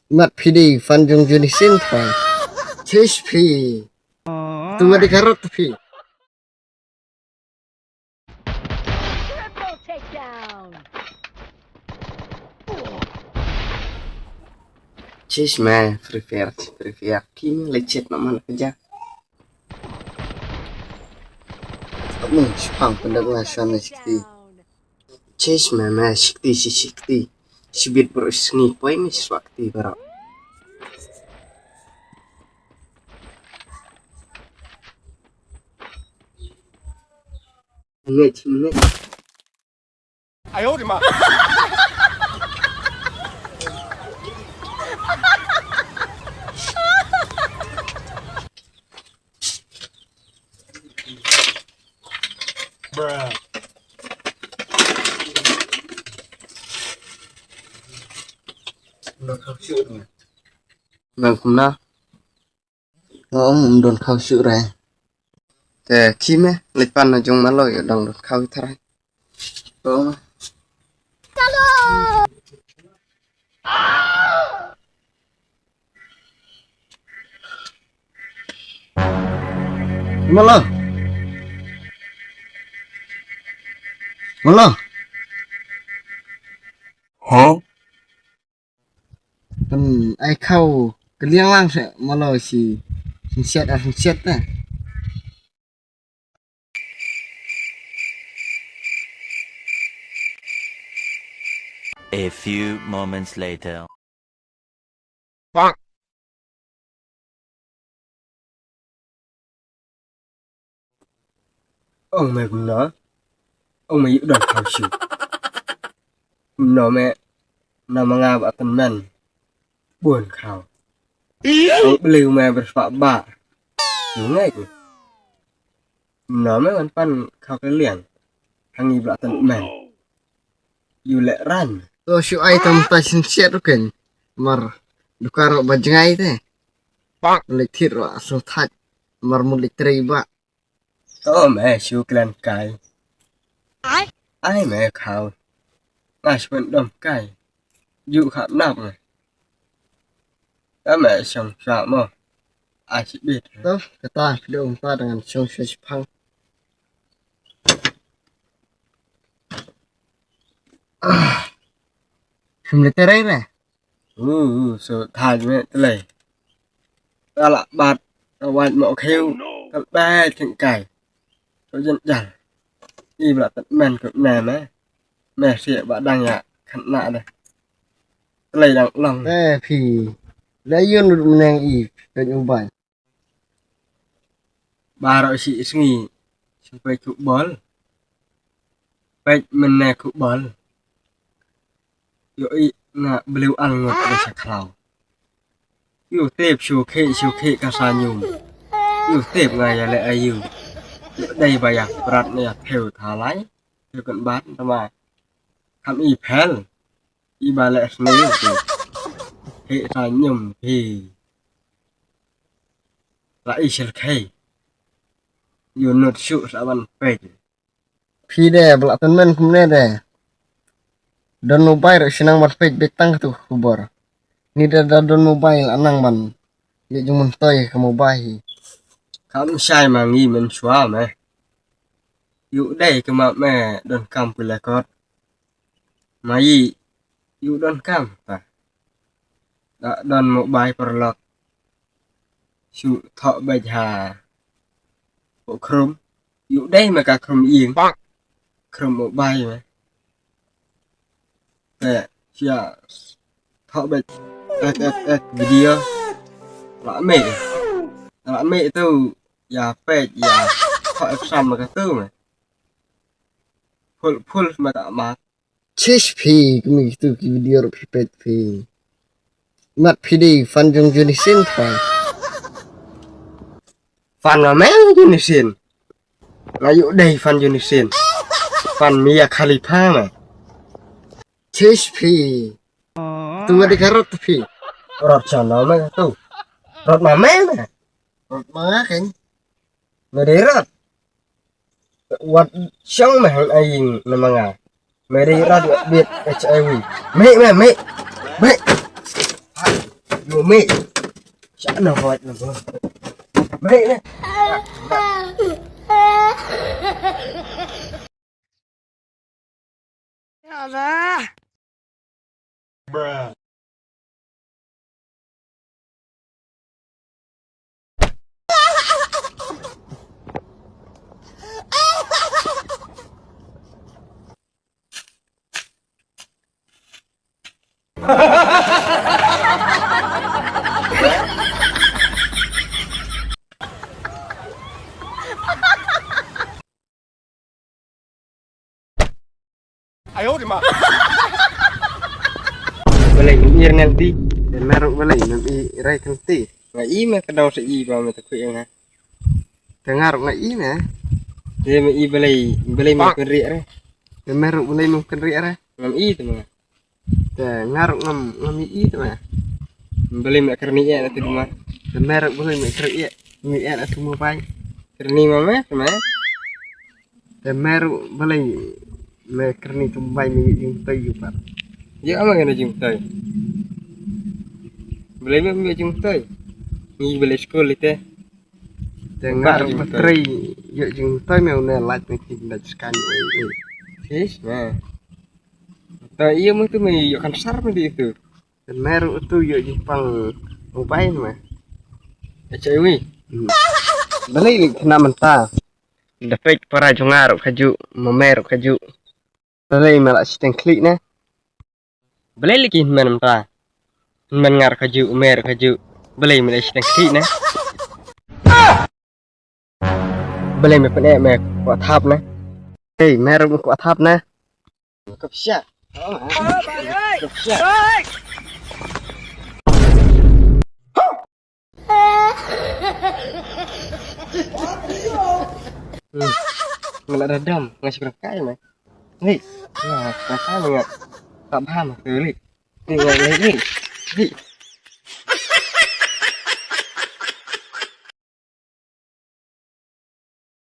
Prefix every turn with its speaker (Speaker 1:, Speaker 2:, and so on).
Speaker 1: Mat PD fan jung junisin pa. Chase P. Tuma di karot P.
Speaker 2: Triple takedown.
Speaker 1: Chase mah prefer king lecet naman kerja. Kamu sepang pendengar sana sikti.
Speaker 2: Down.
Speaker 1: Chase mah sikti. Sibit berus ni poin ni swakti barak. Menit.
Speaker 3: 哎呦我的妈！
Speaker 1: Vâng cũng nó đồn khâu sự rồi thế khi mấy lịch văn là dùng mà lôi ở đồng đồn khâu thay có mà lo
Speaker 3: hả
Speaker 1: ai khâu cái liang lang sẽ mà lo chỉ xét này
Speaker 4: A few moments later.
Speaker 1: ông mày cũng nói ông mày giữ đòn khâu sự nó mẹ nó mà ngà bảo tân men buồn khâu ông beliau mẹ berfak bak đúng ngay nó mới vẫn pan khâu cái liền hàng nghi bảo tân men you let run so si ai tam ta sin set kan mar dukaro bajengai te lek thit ro so thach mar mulik trei ba mẹ siu klan kai ai mẹ khao ai spent đom kai dụ khám nạp rồi mẹ xong sợ mà ai chỉ biết đó cái ta video ông ta dengan xong sẽ phăng không lấy tay này so thay mẹ lấy ta lại bạt quạt mỏ khêu các ba thịnh cải có dân chẳng đi vào tận mền cực nè mẹ sẽ bạn đang nhạc khẩn nạ đây lấy đằng lòng thì lấy dương được nàng ý cái như vậy bà đội sĩ nghỉ xong phải cụ bớl vậy mình nè cụ bớl rồi là beliau ăn ngọt để sạc khảo yêu tệp chiều khệ cả xa nhung yêu tệp ngày lại ai yêu đây bà giặc bạt này theo thả lái theo cận bát mà khám y phèn y bà lại lấy hệ ra nhung thì lại y sẽ khay yêu nốt sự sẽ bắn phê phi đè bạc tân men cũng nè đè don mobile rồi senang mat phê betang tu kubur ni dah don mobile anang man dia cuma toy ke mobile kamu sai mà nghi mình xóa mà yêu đây cái mà mẹ don cam của lại cót mà y yêu don cam ta đã don mobile perlok sự thọ bạch hà bộ chrome yêu đây mà cả chrome yên chrome mobile mà nè chia thọ bạch video lã mẹ tu ya pet ya thọ xăm mà cái tu mà full mà tak mat chis pi kami tu video ro pet pi mat pd fan jung junisin pa fan mà mẹ junisin layu đây fan junisin fan Mia Khalifa mà chis pi tu di karot pi rot sana mah tu rot mama mah rot mama kan ngeri rot wat xong mà hàng ai nằm ngà mẹ đi ra được biệt HIV mẹ Yumi. Sana buat lu. Baik ni.
Speaker 2: Ya Allah.
Speaker 3: Bruh. Eh, oh, di mana?
Speaker 1: Balai mir nanti. Merok balai nanti rai nanti. Ngai me kadang se i ba me takut yang ha. Dengar ngai me. Dia me i balai me keri re. Merok balai me keri re. Ngam i tu mah. Dengar ngam i tu mah. Balai me kerni ya nanti tu mah. Merok balai me keri ya. Mi ya tu mah pai. Kerni mama sama. Merok balai me kerni tu pai mi jing tai yu par. Ya ama kena jing tai. Balai me jing tai. Ni balai sekolah itu. Dengar bateri yuk jeng tay mau nelat nih tidak sekan ini. Yes, nah. Tak iya mah tu mah yuk kan sar mah itu. Benar itu yuk jepang ngapain mah? Cewek. Balai ni kena mentah. Dapat para jongar kaju memer kaju. Balai malah sistem klik nah. Balai lagi mana mentah. Mengar kaju mer kaju. Balai malah sistem klik nah. Balai me pene me kuat hap na. Hey, mer me kuat hap na. Kapsya. Kapsya. Malah dadam ngasih berkai mah. Hei, ya, berkai enggak. Tak paham tuh, Li. Ni.